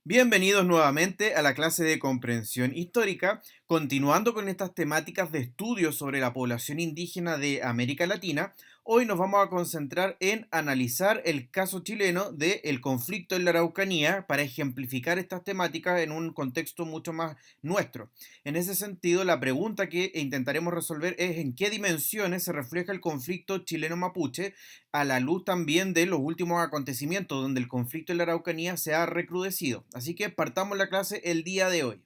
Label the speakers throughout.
Speaker 1: Bienvenidos nuevamente a la clase de comprensión histórica, continuando con estas temáticas de estudio sobre la población indígena de América Latina. Hoy nos vamos a concentrar en analizar el caso chileno del conflicto en la Araucanía para ejemplificar estas temáticas en un contexto mucho más nuestro. En ese sentido, la pregunta que intentaremos resolver es en qué dimensiones se refleja el conflicto chileno-mapuche a la luz también de los últimos acontecimientos donde el conflicto en la Araucanía se ha recrudecido. Así que partamos la clase el día de hoy.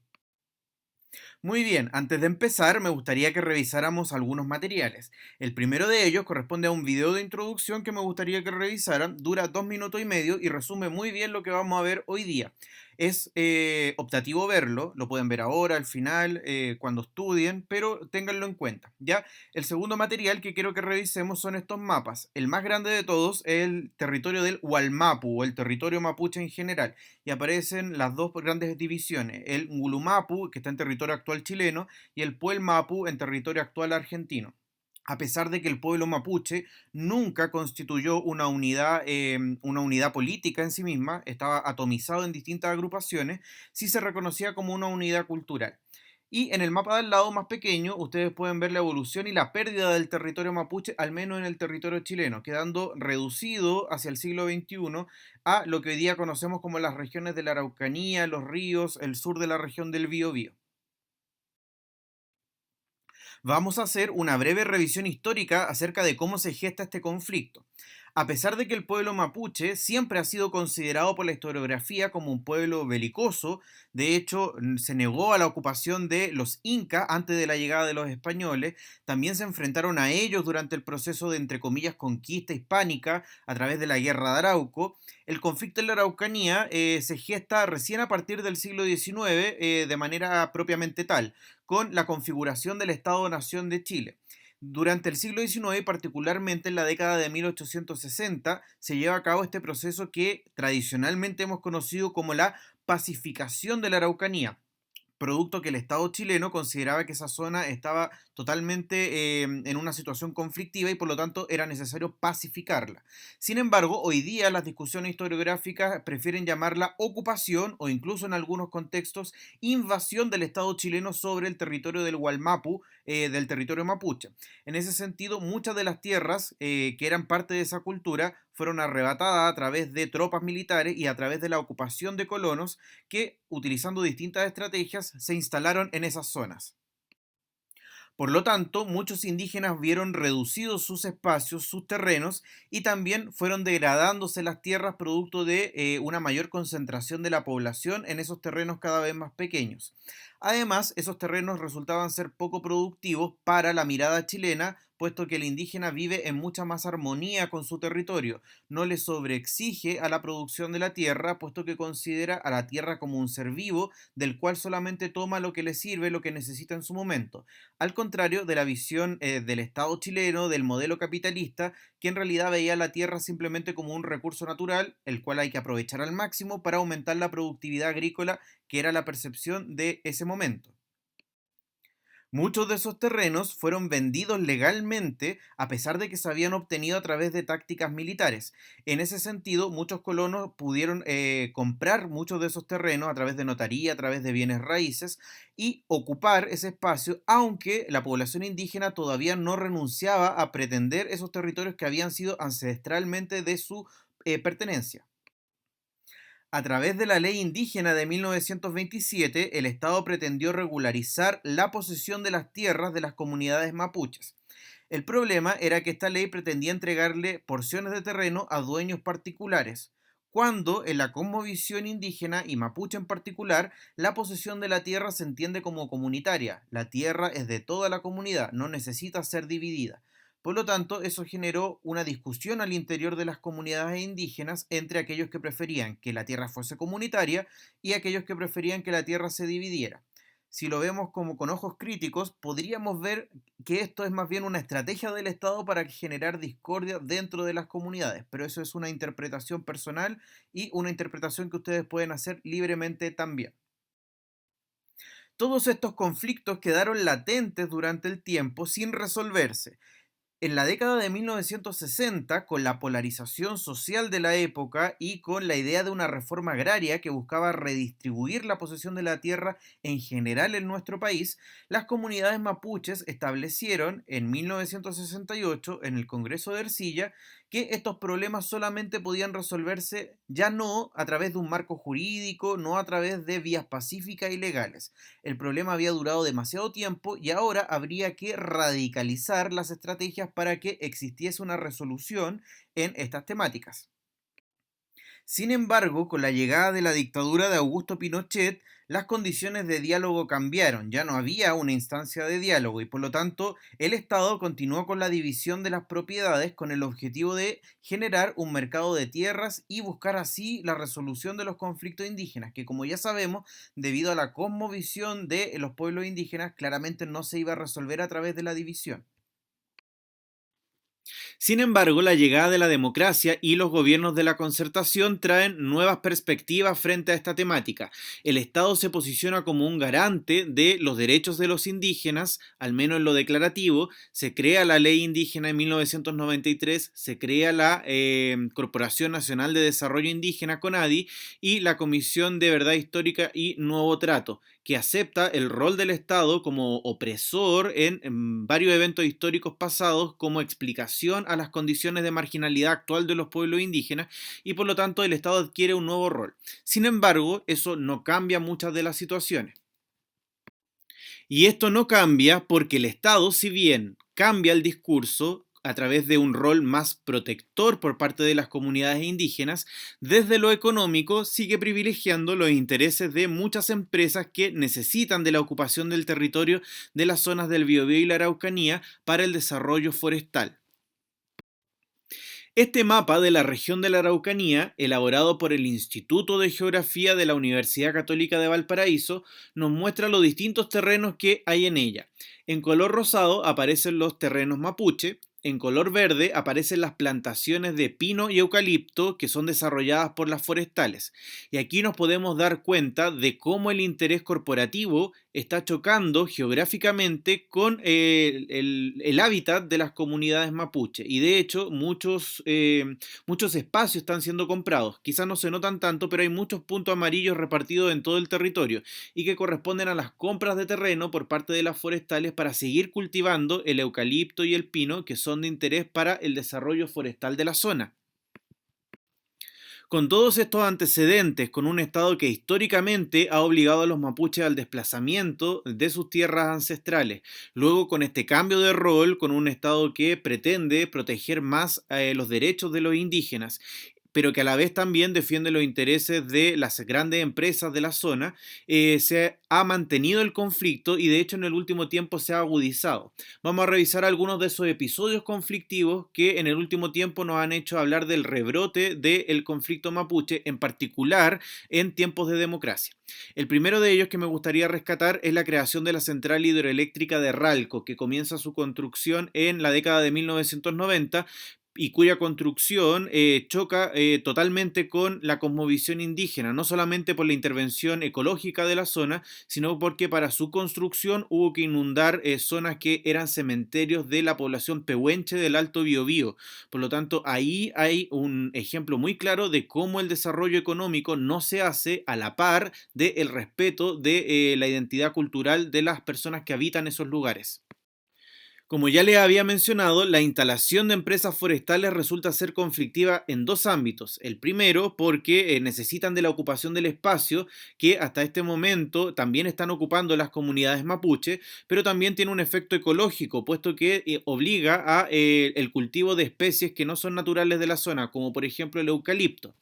Speaker 1: Muy bien, antes de empezar me gustaría que revisáramos algunos materiales. El primero de ellos corresponde a un video de introducción que me gustaría que revisaran, dura 2 minutos y medio y resume muy bien lo que vamos a ver hoy día. Es optativo verlo, lo pueden ver ahora, al final, cuando estudien, pero ténganlo en cuenta. ¿Ya? El segundo material que quiero que revisemos son estos mapas. El más grande de todos es el territorio del Hualmapu o el territorio mapuche en general y aparecen las dos grandes divisiones, el Ngulumapu, que está en territorio actual chileno, y el Puelmapu en territorio actual argentino. A pesar de que el pueblo mapuche nunca constituyó una unidad política en sí misma, estaba atomizado en distintas agrupaciones, sí se reconocía como una unidad cultural. Y en el mapa del lado más pequeño, ustedes pueden ver la evolución y la pérdida del territorio mapuche, al menos en el territorio chileno, quedando reducido hacia el siglo XXI a lo que hoy día conocemos como las regiones de la Araucanía, los ríos, el sur de la región del Biobío. Vamos a hacer una breve revisión histórica acerca de cómo se gesta este conflicto. A pesar de que el pueblo mapuche siempre ha sido considerado por la historiografía como un pueblo belicoso, de hecho se negó a la ocupación de los incas antes de la llegada de los españoles, también se enfrentaron a ellos durante el proceso de, entre comillas, conquista hispánica a través de la Guerra de Arauco. El conflicto en la Araucanía se gesta recién a partir del siglo XIX de manera propiamente tal, con la configuración del Estado-Nación de Chile. Durante el siglo XIX, particularmente en la década de 1860, se lleva a cabo este proceso que tradicionalmente hemos conocido como la pacificación de la Araucanía, producto que el Estado chileno consideraba que esa zona estaba totalmente en una situación conflictiva y por lo tanto era necesario pacificarla. Sin embargo, hoy día las discusiones historiográficas prefieren llamarla ocupación o incluso en algunos contextos invasión del Estado chileno sobre el territorio del Gualmapu, del territorio mapuche. En ese sentido, muchas de las tierras que eran parte de esa cultura fueron arrebatadas a través de tropas militares y a través de la ocupación de colonos que, utilizando distintas estrategias, se instalaron en esas zonas. Por lo tanto, muchos indígenas vieron reducidos sus espacios, sus terrenos, y también fueron degradándose las tierras producto de una mayor concentración de la población en esos terrenos cada vez más pequeños. Además, esos terrenos resultaban ser poco productivos para la mirada chilena, puesto que el indígena vive en mucha más armonía con su territorio, no le sobreexige a la producción de la tierra, puesto que considera a la tierra como un ser vivo, del cual solamente toma lo que le sirve, lo que necesita en su momento, al contrario de la visión del Estado chileno, del modelo capitalista, que en realidad veía la tierra simplemente como un recurso natural, el cual hay que aprovechar al máximo para aumentar la productividad agrícola, que era la percepción de ese momento. Muchos de esos terrenos fueron vendidos legalmente a pesar de que se habían obtenido a través de tácticas militares. En ese sentido, muchos colonos pudieron comprar muchos de esos terrenos a través de notaría, a través de bienes raíces y ocupar ese espacio, aunque la población indígena todavía no renunciaba a pretender esos territorios que habían sido ancestralmente de su pertenencia. A través de la ley indígena de 1927, el Estado pretendió regularizar la posesión de las tierras de las comunidades mapuches. El problema era que esta ley pretendía entregarle porciones de terreno a dueños particulares, cuando en la cosmovisión indígena y mapuche en particular, la posesión de la tierra se entiende como comunitaria. La tierra es de toda la comunidad, no necesita ser dividida. Por lo tanto, eso generó una discusión al interior de las comunidades indígenas entre aquellos que preferían que la tierra fuese comunitaria y aquellos que preferían que la tierra se dividiera. Si lo vemos como con ojos críticos, podríamos ver que esto es más bien una estrategia del Estado para generar discordia dentro de las comunidades, pero eso es una interpretación personal y una interpretación que ustedes pueden hacer libremente también. Todos estos conflictos quedaron latentes durante el tiempo sin resolverse. En la década de 1960, con la polarización social de la época y con la idea de una reforma agraria que buscaba redistribuir la posesión de la tierra en general en nuestro país, las comunidades mapuches establecieron en 1968 en el Congreso de Ercilla que estos problemas solamente podían resolverse ya no a través de un marco jurídico, no a través de vías pacíficas y legales. El problema había durado demasiado tiempo y ahora habría que radicalizar las estrategias para que existiese una resolución en estas temáticas. Sin embargo, con la llegada de la dictadura de Augusto Pinochet, las condiciones de diálogo cambiaron, ya no había una instancia de diálogo y por lo tanto el Estado continuó con la división de las propiedades con el objetivo de generar un mercado de tierras y buscar así la resolución de los conflictos indígenas, que como ya sabemos, debido a la cosmovisión de los pueblos indígenas, claramente no se iba a resolver a través de la división. Sin embargo, la llegada de la democracia y los gobiernos de la concertación traen nuevas perspectivas frente a esta temática. El Estado se posiciona como un garante de los derechos de los indígenas, al menos en lo declarativo. Se crea la ley indígena en 1993, se crea la Corporación Nacional de Desarrollo Indígena, CONADI, y la Comisión de Verdad Histórica y Nuevo Trato, que acepta el rol del Estado como opresor en varios eventos históricos pasados como explicación a las condiciones de marginalidad actual de los pueblos indígenas y por lo tanto el Estado adquiere un nuevo rol. Sin embargo, eso no cambia muchas de las situaciones. Y esto no cambia porque el Estado, si bien cambia el discurso a través de un rol más protector por parte de las comunidades indígenas, desde lo económico sigue privilegiando los intereses de muchas empresas que necesitan de la ocupación del territorio de las zonas del Biobío y la Araucanía para el desarrollo forestal. Este mapa de la región de la Araucanía, elaborado por el Instituto de Geografía de la Universidad Católica de Valparaíso, nos muestra los distintos terrenos que hay en ella. En color rosado aparecen los terrenos mapuche, en color verde aparecen las plantaciones de pino y eucalipto que son desarrolladas por las forestales. Y aquí nos podemos dar cuenta de cómo el interés corporativo está chocando geográficamente con el hábitat de las comunidades mapuche. Y de hecho, muchos espacios están siendo comprados. Quizás no se notan tanto, pero hay muchos puntos amarillos repartidos en todo el territorio y que corresponden a las compras de terreno por parte de las forestales para seguir cultivando el eucalipto y el pino que son de interés para el desarrollo forestal de la zona. Con todos estos antecedentes, con un Estado que históricamente ha obligado a los mapuches al desplazamiento de sus tierras ancestrales, luego con este cambio de rol, con un Estado que pretende proteger más los derechos de los indígenas, pero que a la vez también defiende los intereses de las grandes empresas de la zona, se ha mantenido el conflicto y de hecho en el último tiempo se ha agudizado. Vamos a revisar algunos de esos episodios conflictivos que en el último tiempo nos han hecho hablar del rebrote del conflicto mapuche, en particular en tiempos de democracia. El primero de ellos que me gustaría rescatar es la creación de la central hidroeléctrica de Ralco, que comienza su construcción en la década de 1990 y cuya construcción choca totalmente con la cosmovisión indígena, no solamente por la intervención ecológica de la zona, sino porque para su construcción hubo que inundar zonas que eran cementerios de la población pehuenche del Alto Biobío. Por lo tanto, ahí hay un ejemplo muy claro de cómo el desarrollo económico no se hace a la par del respeto de la identidad cultural de las personas que habitan esos lugares. Como ya les había mencionado, la instalación de empresas forestales resulta ser conflictiva en dos ámbitos. El primero, porque necesitan de la ocupación del espacio, que hasta este momento también están ocupando las comunidades mapuche, pero también tiene un efecto ecológico, puesto que obliga a el cultivo de especies que no son naturales de la zona, como por ejemplo el eucalipto.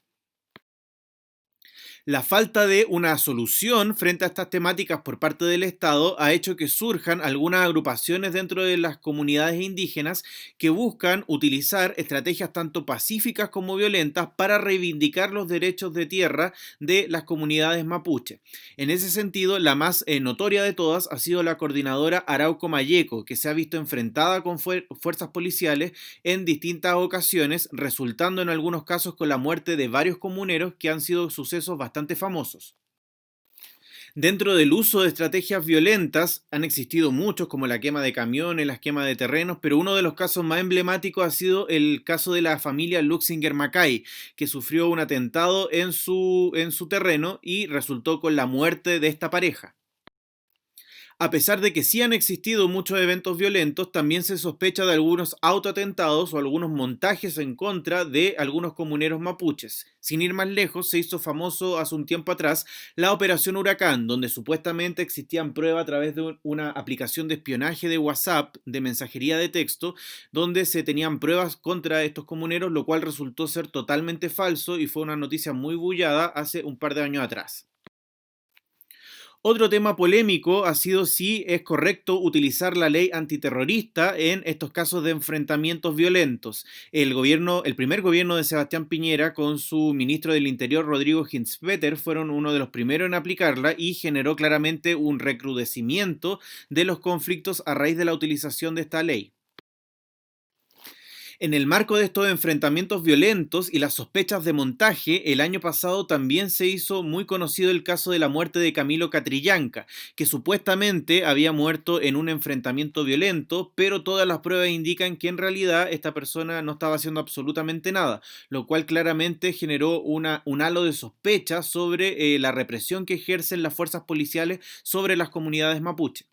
Speaker 1: La falta de una solución frente a estas temáticas por parte del Estado ha hecho que surjan algunas agrupaciones dentro de las comunidades indígenas que buscan utilizar estrategias tanto pacíficas como violentas para reivindicar los derechos de tierra de las comunidades mapuche. En ese sentido, la más notoria de todas ha sido la coordinadora Arauco Mayeco, que se ha visto enfrentada con fuerzas policiales en distintas ocasiones, resultando en algunos casos con la muerte de varios comuneros que han sido sucesos bastante famosos. Dentro del uso de estrategias violentas han existido muchos, como la quema de camiones, las quemas de terrenos, pero uno de los casos más emblemáticos ha sido el caso de la familia Luxinger Mackay, que sufrió un atentado en su terreno y resultó con la muerte de esta pareja. A pesar de que sí han existido muchos eventos violentos, también se sospecha de algunos autoatentados o algunos montajes en contra de algunos comuneros mapuches. Sin ir más lejos, se hizo famoso hace un tiempo atrás la Operación Huracán, donde supuestamente existían pruebas a través de una aplicación de espionaje de WhatsApp, de mensajería de texto, donde se tenían pruebas contra estos comuneros, lo cual resultó ser totalmente falso y fue una noticia muy bullada hace un par de años atrás. Otro tema polémico ha sido si es correcto utilizar la ley antiterrorista en estos casos de enfrentamientos violentos. El primer gobierno de Sebastián Piñera con su ministro del Interior Rodrigo Hinspeter fueron uno de los primeros en aplicarla y generó claramente un recrudecimiento de los conflictos a raíz de la utilización de esta ley. En el marco de estos enfrentamientos violentos y las sospechas de montaje, el año pasado también se hizo muy conocido el caso de la muerte de Camilo Catrillanca, que supuestamente había muerto en un enfrentamiento violento, pero todas las pruebas indican que en realidad esta persona no estaba haciendo absolutamente nada, lo cual claramente generó un halo de sospecha sobre la represión que ejercen las fuerzas policiales sobre las comunidades mapuche.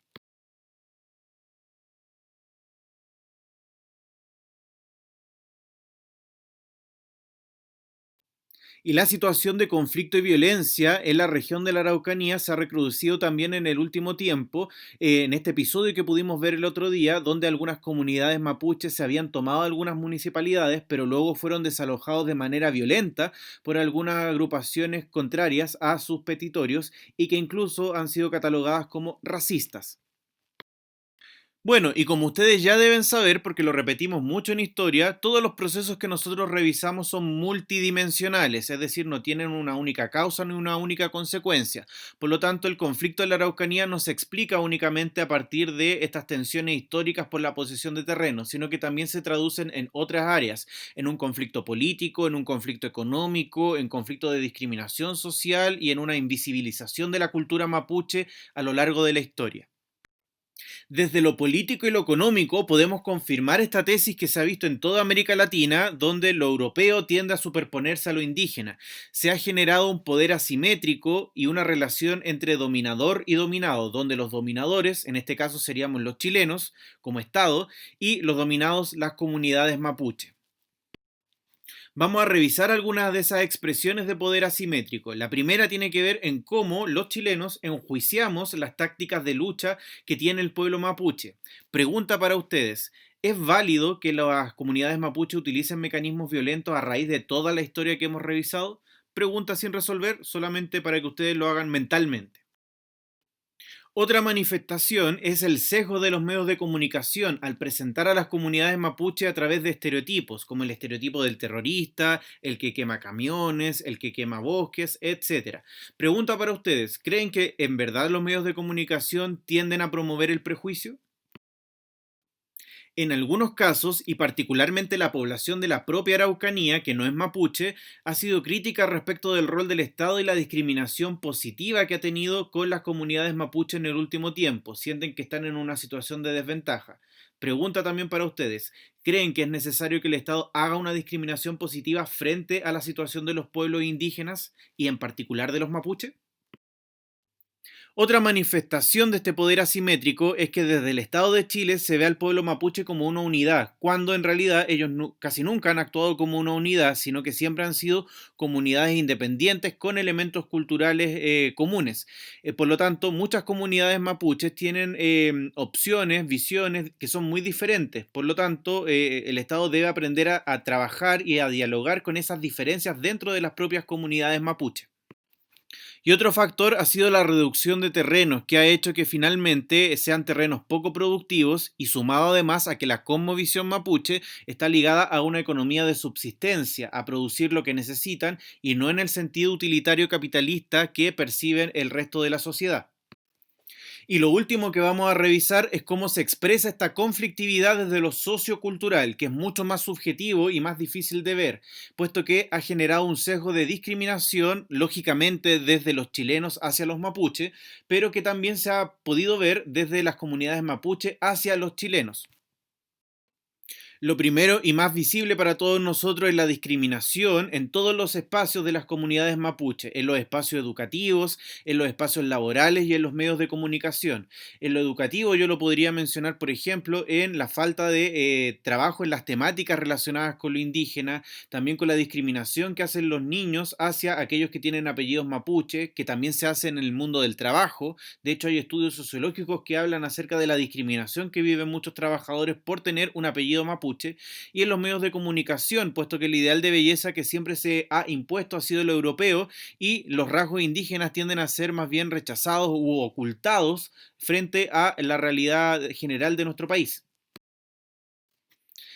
Speaker 1: Y la situación de conflicto y violencia en la región de la Araucanía se ha recrudecido también en el último tiempo, en este episodio que pudimos ver el otro día, donde algunas comunidades mapuches se habían tomado algunas municipalidades, pero luego fueron desalojados de manera violenta por algunas agrupaciones contrarias a sus petitorios y que incluso han sido catalogadas como racistas. Bueno, y como ustedes ya deben saber, porque lo repetimos mucho en historia, todos los procesos que nosotros revisamos son multidimensionales, es decir, no tienen una única causa ni una única consecuencia. Por lo tanto, el conflicto de la Araucanía no se explica únicamente a partir de estas tensiones históricas por la posesión de terreno, sino que también se traducen en otras áreas, en un conflicto político, en un conflicto económico, en conflicto de discriminación social y en una invisibilización de la cultura mapuche a lo largo de la historia. Desde lo político y lo económico podemos confirmar esta tesis que se ha visto en toda América Latina, donde lo europeo tiende a superponerse a lo indígena. Se ha generado un poder asimétrico y una relación entre dominador y dominado, donde los dominadores, en este caso seríamos los chilenos como Estado, y los dominados las comunidades mapuche. Vamos a revisar algunas de esas expresiones de poder asimétrico. La primera tiene que ver en cómo los chilenos enjuiciamos las tácticas de lucha que tiene el pueblo mapuche. Pregunta para ustedes, ¿es válido que las comunidades mapuche utilicen mecanismos violentos a raíz de toda la historia que hemos revisado? Pregunta sin resolver, solamente para que ustedes lo hagan mentalmente. Otra manifestación es el sesgo de los medios de comunicación al presentar a las comunidades mapuche a través de estereotipos, como el estereotipo del terrorista, el que quema camiones, el que quema bosques, etcétera. Pregunta para ustedes, ¿creen que en verdad los medios de comunicación tienden a promover el prejuicio? En algunos casos, y particularmente la población de la propia Araucanía, que no es mapuche, ha sido crítica respecto del rol del Estado y la discriminación positiva que ha tenido con las comunidades mapuche en el último tiempo. Sienten que están en una situación de desventaja. Pregunta también para ustedes, ¿creen que es necesario que el Estado haga una discriminación positiva frente a la situación de los pueblos indígenas y en particular de los mapuche? Otra manifestación de este poder asimétrico es que desde el Estado de Chile se ve al pueblo mapuche como una unidad, cuando en realidad ellos casi nunca han actuado como una unidad, sino que siempre han sido comunidades independientes con elementos culturales comunes. Por lo tanto, muchas comunidades mapuches tienen opciones, visiones que son muy diferentes. Por lo tanto, el Estado debe aprender a trabajar y a dialogar con esas diferencias dentro de las propias comunidades mapuches. Y otro factor ha sido la reducción de terrenos, que ha hecho que finalmente sean terrenos poco productivos y sumado además a que la cosmovisión mapuche está ligada a una economía de subsistencia, a producir lo que necesitan y no en el sentido utilitario capitalista que perciben el resto de la sociedad. Y lo último que vamos a revisar es cómo se expresa esta conflictividad desde lo sociocultural, que es mucho más subjetivo y más difícil de ver, puesto que ha generado un sesgo de discriminación, lógicamente desde los chilenos hacia los mapuches, pero que también se ha podido ver desde las comunidades mapuche hacia los chilenos. Lo primero y más visible para todos nosotros es la discriminación en todos los espacios de las comunidades mapuche, en los espacios educativos, en los espacios laborales y en los medios de comunicación. En lo educativo yo lo podría mencionar, por ejemplo, en la falta de trabajo en las temáticas relacionadas con lo indígena, también con la discriminación que hacen los niños hacia aquellos que tienen apellidos mapuche, que también se hace en el mundo del trabajo. De hecho, hay estudios sociológicos que hablan acerca de la discriminación que viven muchos trabajadores por tener un apellido mapuche, y en los medios de comunicación, puesto que el ideal de belleza que siempre se ha impuesto ha sido el europeo y los rasgos indígenas tienden a ser más bien rechazados u ocultados frente a la realidad general de nuestro país.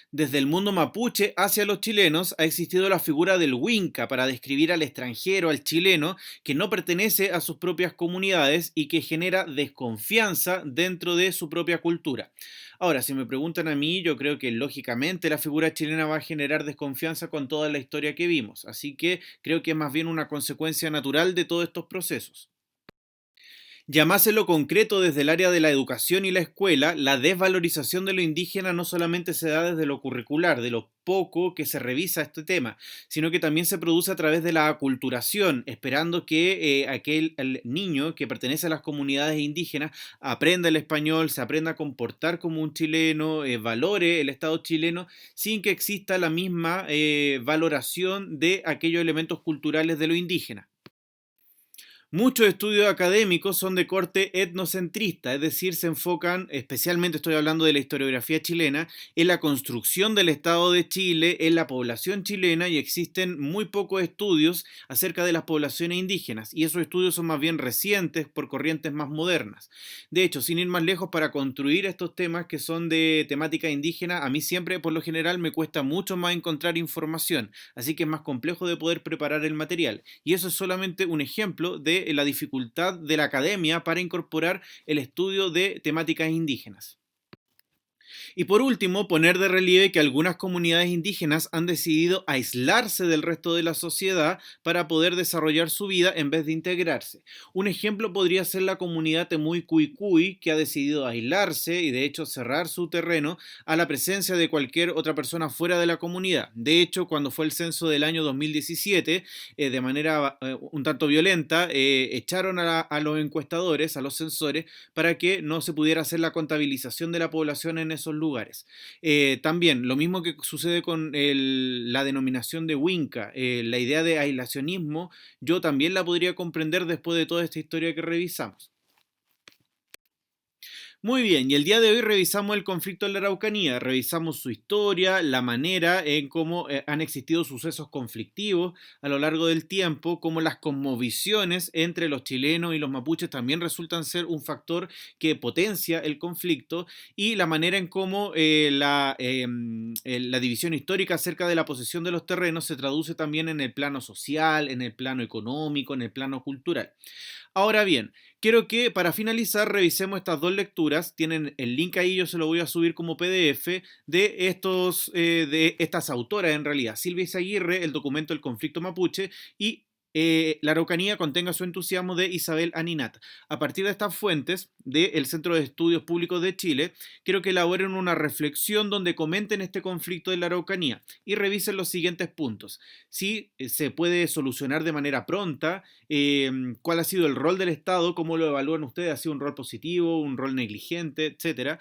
Speaker 1: Desde el mundo mapuche hacia los chilenos ha existido la figura del Winca para describir al extranjero, al chileno, que no pertenece a sus propias comunidades y que genera desconfianza dentro de su propia cultura. Ahora, si me preguntan a mí, yo creo que lógicamente la figura chilena va a generar desconfianza con toda la historia que vimos, así que creo que es más bien una consecuencia natural de todos estos procesos. Ya más en lo concreto, desde el área de la educación y la escuela, la desvalorización de lo indígena no solamente se da desde lo curricular, de lo poco que se revisa este tema, sino que también se produce a través de la aculturación, esperando que aquel el niño que pertenece a las comunidades indígenas aprenda el español, se aprenda a comportar como un chileno, valore el Estado chileno, sin que exista la misma valoración de aquellos elementos culturales de lo indígena. Muchos estudios académicos son de corte etnocentrista, es decir, se enfocan, especialmente estoy hablando de la historiografía chilena, en la construcción del Estado de Chile, en la población chilena, y existen muy pocos estudios acerca de las poblaciones indígenas, y esos estudios son más bien recientes por corrientes más modernas. De hecho, sin ir más lejos, para construir estos temas que son de temática indígena, a mí siempre, por lo general, me cuesta mucho más encontrar información, así que es más complejo de poder preparar el material. Y eso es solamente un ejemplo de la dificultad de la academia para incorporar el estudio de temáticas indígenas. Y por último, poner de relieve que algunas comunidades indígenas han decidido aislarse del resto de la sociedad para poder desarrollar su vida en vez de integrarse. Un ejemplo podría ser la comunidad Temuy Cuicuy, que ha decidido aislarse y de hecho cerrar su terreno a la presencia de cualquier otra persona fuera de la comunidad. De hecho, cuando fue el censo del año 2017, de manera un tanto violenta, echaron a los encuestadores, a los censores, para que no se pudiera hacer la contabilización de la población en esos lugares. También, lo mismo que sucede con la denominación de Winca, la idea de aislacionismo, yo también la podría comprender después de toda esta historia que revisamos. Muy bien, y el día de hoy revisamos el conflicto de la Araucanía, revisamos su historia, la manera en cómo han existido sucesos conflictivos a lo largo del tiempo, cómo las cosmovisiones entre los chilenos y los mapuches también resultan ser un factor que potencia el conflicto, y la manera en cómo la división histórica acerca de la posesión de los terrenos se traduce también en el plano social, en el plano económico, en el plano cultural. Ahora bien, quiero que para finalizar revisemos estas dos lecturas. Tienen el link ahí, yo se lo voy a subir como PDF de estas autoras en realidad. Silvia Izaguirre, el documento El conflicto mapuche, y La Araucanía contenga su entusiasmo, de Isabel Aninat. A partir de estas fuentes del Centro de Estudios Públicos de Chile, quiero que elaboren una reflexión donde comenten este conflicto de la Araucanía y revisen los siguientes puntos. Si se puede solucionar de manera pronta, cuál ha sido el rol del Estado, cómo lo evalúan ustedes, ha sido un rol positivo, un rol negligente, etcétera.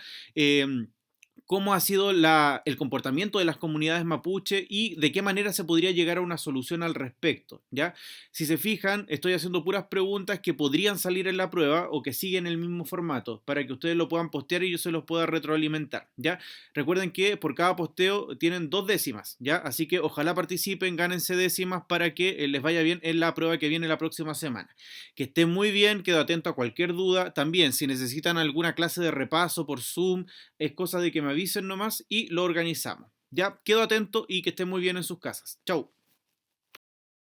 Speaker 1: Cómo ha sido el comportamiento de las comunidades mapuche y de qué manera se podría llegar a una solución al respecto, ¿ya? Si se fijan, estoy haciendo puras preguntas que podrían salir en la prueba o que siguen el mismo formato para que ustedes lo puedan postear y yo se los pueda retroalimentar, ¿ya? Recuerden que por cada posteo tienen 2 décimas, ¿ya? Así que ojalá participen, gánense décimas para que les vaya bien en la prueba que viene la próxima semana. Que estén muy bien, quedo atento a cualquier duda. También, si necesitan alguna clase de repaso por Zoom, es cosa de que me avisen nomás y lo organizamos. Ya, quedo atento y que estén muy bien en sus casas. Chau.